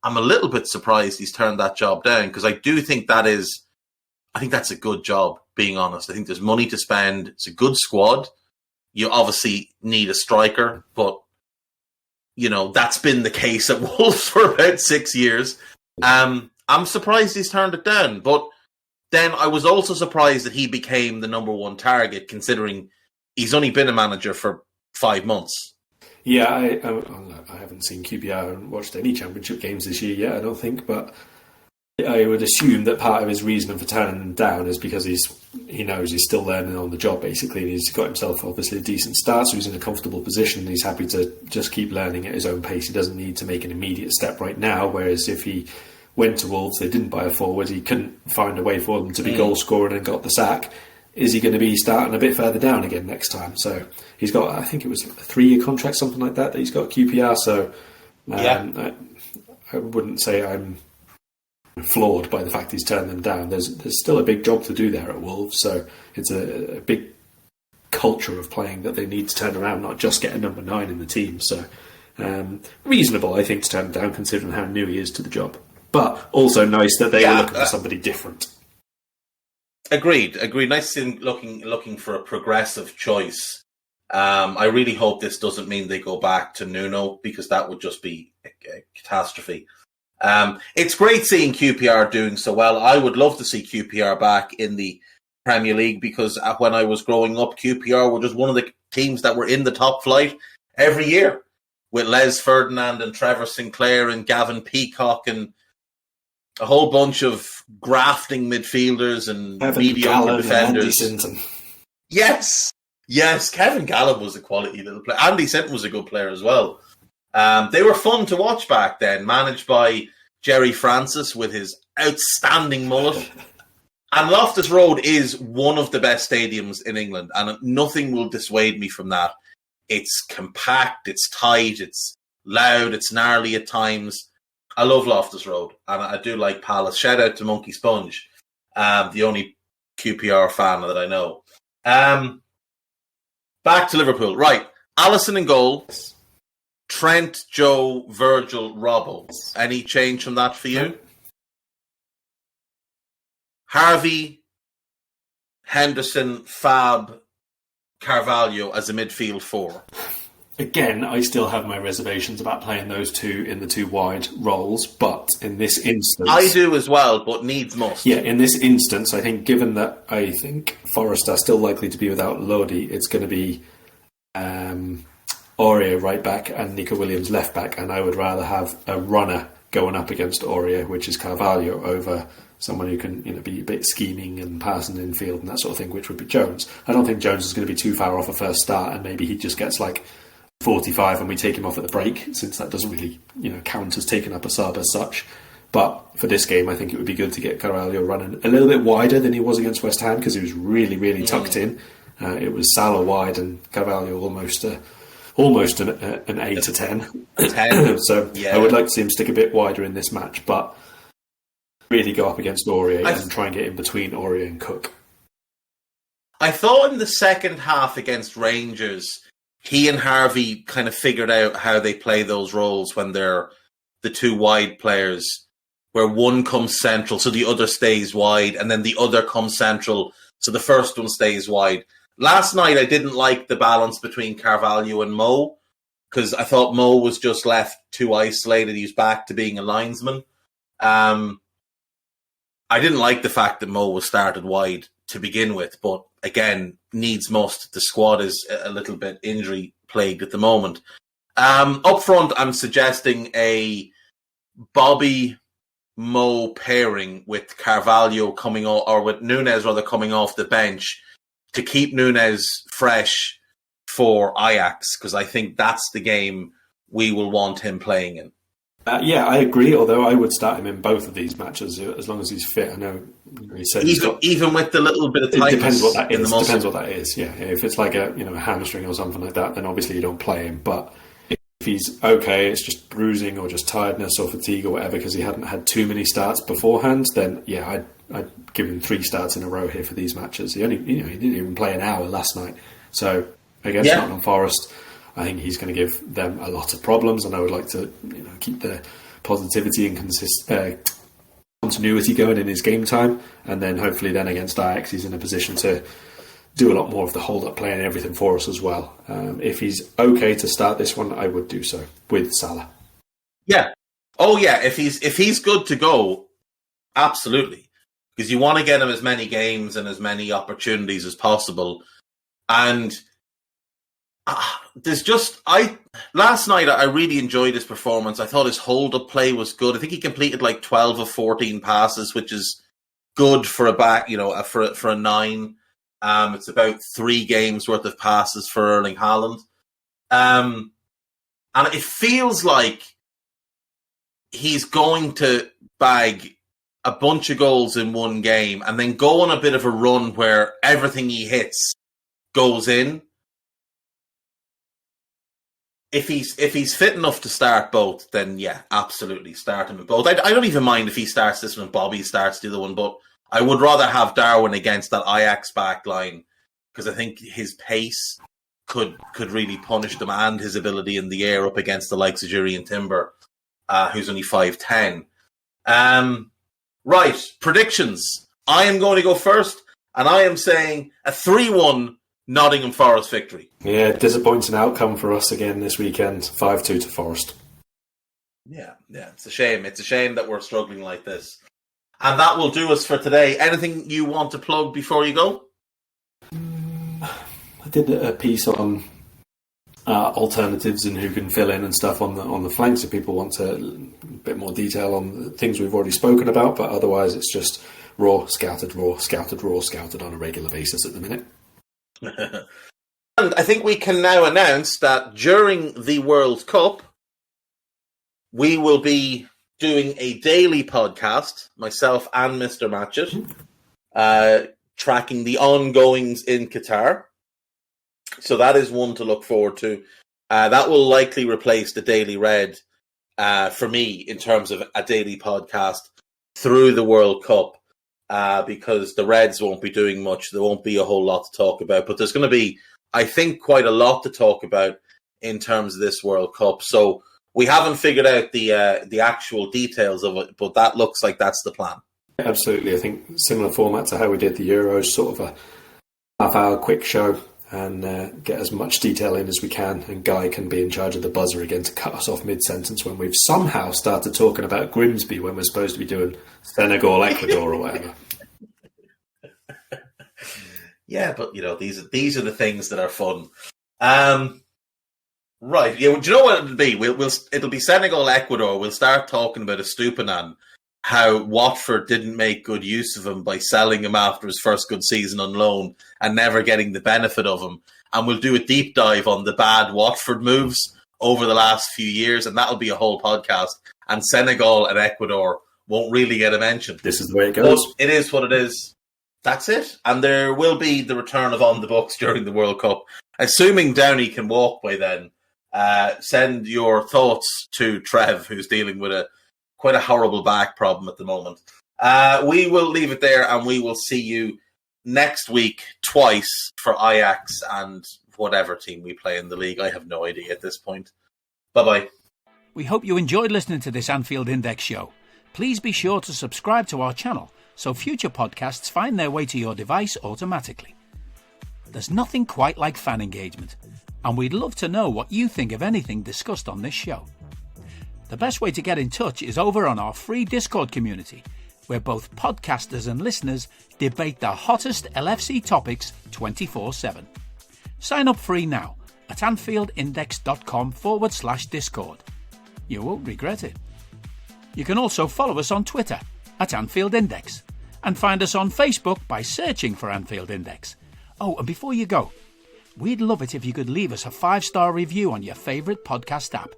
I'm a little bit surprised he's turned that job down, because I do think that's a good job, being honest. I think there's money to spend. It's a good squad. You obviously need a striker, but, that's been the case at Wolves for about 6 years. I'm surprised he's turned it down, but then I was also surprised that he became the number 1 target, considering he's only been a manager for 5 months. Yeah, I haven't seen QPR and watched any championship games this year yet, I don't think, but I would assume that part of his reason for turning him down is because he knows he's still learning on the job, basically, and he's got himself obviously a decent start, so he's in a comfortable position, and he's happy to just keep learning at his own pace. He doesn't need to make an immediate step right now, whereas if he went to Wolves, they didn't buy a forward, he couldn't find a way for them to be goal scoring and got the sack. Is he going to be starting a bit further down again next time? So he's got, I think it was a 3-year contract, something like that he's got at QPR, so I wouldn't say I'm flawed by the fact he's turned them down. There's still a big job to do there at Wolves, so it's a big culture of playing that they need to turn around, not just get a number 9 in the team. So reasonable, I think, to turn him down considering how new he is to the job, but also nice that they are looking for somebody different. Agreed. Nice to see them looking for a progressive choice. I really hope this doesn't mean they go back to Nuno, because that would just be a catastrophe. It's great seeing QPR doing so well. I would love to see QPR back in the Premier League, because when I was growing up, QPR were just one of the teams that were in the top flight every year, with Les Ferdinand and Trevor Sinclair and Gavin Peacock and a whole bunch of grafting midfielders and mediocre defenders. Yes, Kevin Gallup was a quality little player. Andy Sinton was a good player as well. They were fun to watch back then, managed by Jerry Francis with his outstanding mullet. And Loftus Road is one of the best stadiums in England, and nothing will dissuade me from that. It's compact, it's tight, it's loud, it's gnarly at times. I love Loftus Road, and I do like Palace. Shout out to Monkey Sponge, the only QPR fan that I know. Back to Liverpool. Right, Alisson in goal. Trent, Joe, Virgil, Robbo. Any change from that for you? Harvey, Henderson, Fab, Carvalho as a midfield 4. Again, I still have my reservations about playing those two in the 2 wide roles, but in this instance... I do as well, but needs must. Yeah, in this instance, I think, given that I think Forest are still likely to be without Lodi, it's going to be Aurier right back and Nico Williams left back, and I would rather have a runner going up against Aurier, which is Carvalho, over someone who can be a bit scheming and passing in field and that sort of thing, which would be Jones. I don't think Jones is going to be too far off a first start, and maybe he just gets like 45 and we take him off at the break, since that doesn't really count as taking up a sub as such. But for this game, I think it would be good to get Carvalho running a little bit wider than he was against West Ham, because he was really, really tucked in. It was Salah wide and Carvalho almost an 8 to 10. 10. So I would like to see him stick a bit wider in this match, but really go up against Aurier and try and get in between Aurier and Cook. I thought in the second half against Rangers, he and Harvey kind of figured out how they play those roles when they're the two wide players, where one comes central so the other stays wide, and then the other comes central so the first one stays wide. Last night I didn't like the balance between Carvalho and Mo, because I thought Mo was just left too isolated. He's back to being a linesman. I didn't like the fact that Mo was started wide to begin with, but again, needs must. The squad is a little bit injury plagued at the moment. Up front, I'm suggesting a Bobby Mo pairing with Carvalho coming off, or with Nunes rather coming off the bench, to keep Nunes fresh for Ajax, because I think that's the game we will want him playing in. Yeah, I agree, although I would start him in both of these matches as long as he's fit. I know he said even with the little bit of tightness. It depends what that in is. The muscle. Depends what that is, yeah. If it's like a hamstring or something like that, then obviously you don't play him. But if he's okay, it's just bruising or just tiredness or fatigue or whatever because he hadn't had too many starts beforehand, then yeah, I'd give him 3 starts in a row here for these matches. He didn't even play an hour last night. So against Nottingham Forest, I think he's going to give them a lot of problems, and I would like to keep the positivity and continuity going in his game time, and then hopefully then against Ajax he's in a position to do a lot more of the hold-up play and everything for us as well. If he's okay to start this one, I would do so with Salah. Yeah. Oh yeah, if he's good to go, absolutely. Because you want to get him as many games and as many opportunities as possible. And last night I really enjoyed his performance. I thought his hold-up play was good. I think he completed like 12 of 14 passes, which is good for a back, for a 9. It's about 3 games worth of passes for Erling Haaland. And it feels like he's going to bag a bunch of goals in one game and then go on a bit of a run where everything he hits goes in. If he's fit enough to start both, then yeah, absolutely start him in both. I don't even mind if he starts this one and Bobby starts the other one, but I would rather have Darwin against that Ajax back line, because I think his pace could really punish them, and his ability in the air up against the likes of Jurrien Timber, who's only 5'10". Right, predictions. I am going to go first, and I am saying a 3-1 Nottingham Forest victory. Yeah, disappointing outcome for us again this weekend. 5-2 to Forest. Yeah, it's a shame. It's a shame that we're struggling like this. And that will do us for today. Anything you want to plug before you go? I did a piece on alternatives and who can fill in and stuff on the flanks if people want a bit more detail on the things we've already spoken about, but otherwise it's just raw, scouted on a regular basis at the minute. And I think we can now announce that during the World Cup, we will be doing a daily podcast, myself and Mr. Matchett, tracking the ongoings in Qatar. So that is one to look forward to. That will likely replace the Daily Red for me in terms of a daily podcast through the World Cup, because the Reds won't be doing much. There won't be a whole lot to talk about, but there's going to be, I think, quite a lot to talk about in terms of this World Cup. So we haven't figured out the actual details of it, but that looks like that's the plan. Absolutely. I think similar format to how we did the Euros, sort of a half-hour quick show, and get as much detail in as we can, and Guy can be in charge of the buzzer again to cut us off mid-sentence when we've somehow started talking about Grimsby when we're supposed to be doing Senegal, Ecuador or whatever. Yeah, but these are the things that are fun. Right, yeah. Do you know what it'll be? It'll be Senegal, Ecuador. We'll start talking about Estupiñán, how Watford didn't make good use of him by selling him after his first good season on loan and never getting the benefit of him. And we'll do a deep dive on the bad Watford moves over the last few years, and that'll be a whole podcast. And Senegal and Ecuador won't really get a mention. This is the way it goes. But it is what it is. That's it. And there will be the return of On the Books during the World Cup. Assuming Downey can walk by then, send your thoughts to Trev, who's dealing with quite a horrible back problem at the moment. We will leave it there, and we will see you next week twice for Ajax and whatever team we play in the league. I have no idea at this point. Bye-bye. We hope you enjoyed listening to this Anfield Index show. Please be sure to subscribe to our channel so future podcasts find their way to your device automatically. There's nothing quite like fan engagement, and we'd love to know what you think of anything discussed on this show. The best way to get in touch is over on our free Discord community, where both podcasters and listeners debate the hottest LFC topics 24/7. Sign up free now at AnfieldIndex.com/Discord. You won't regret it. You can also follow us on Twitter at Anfield Index and find us on Facebook by searching for Anfield Index. Oh, and before you go, we'd love it if you could leave us a 5-star review on your favourite podcast app.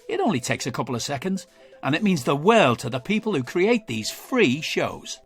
It only takes a couple of seconds, and it means the world to the people who create these free shows.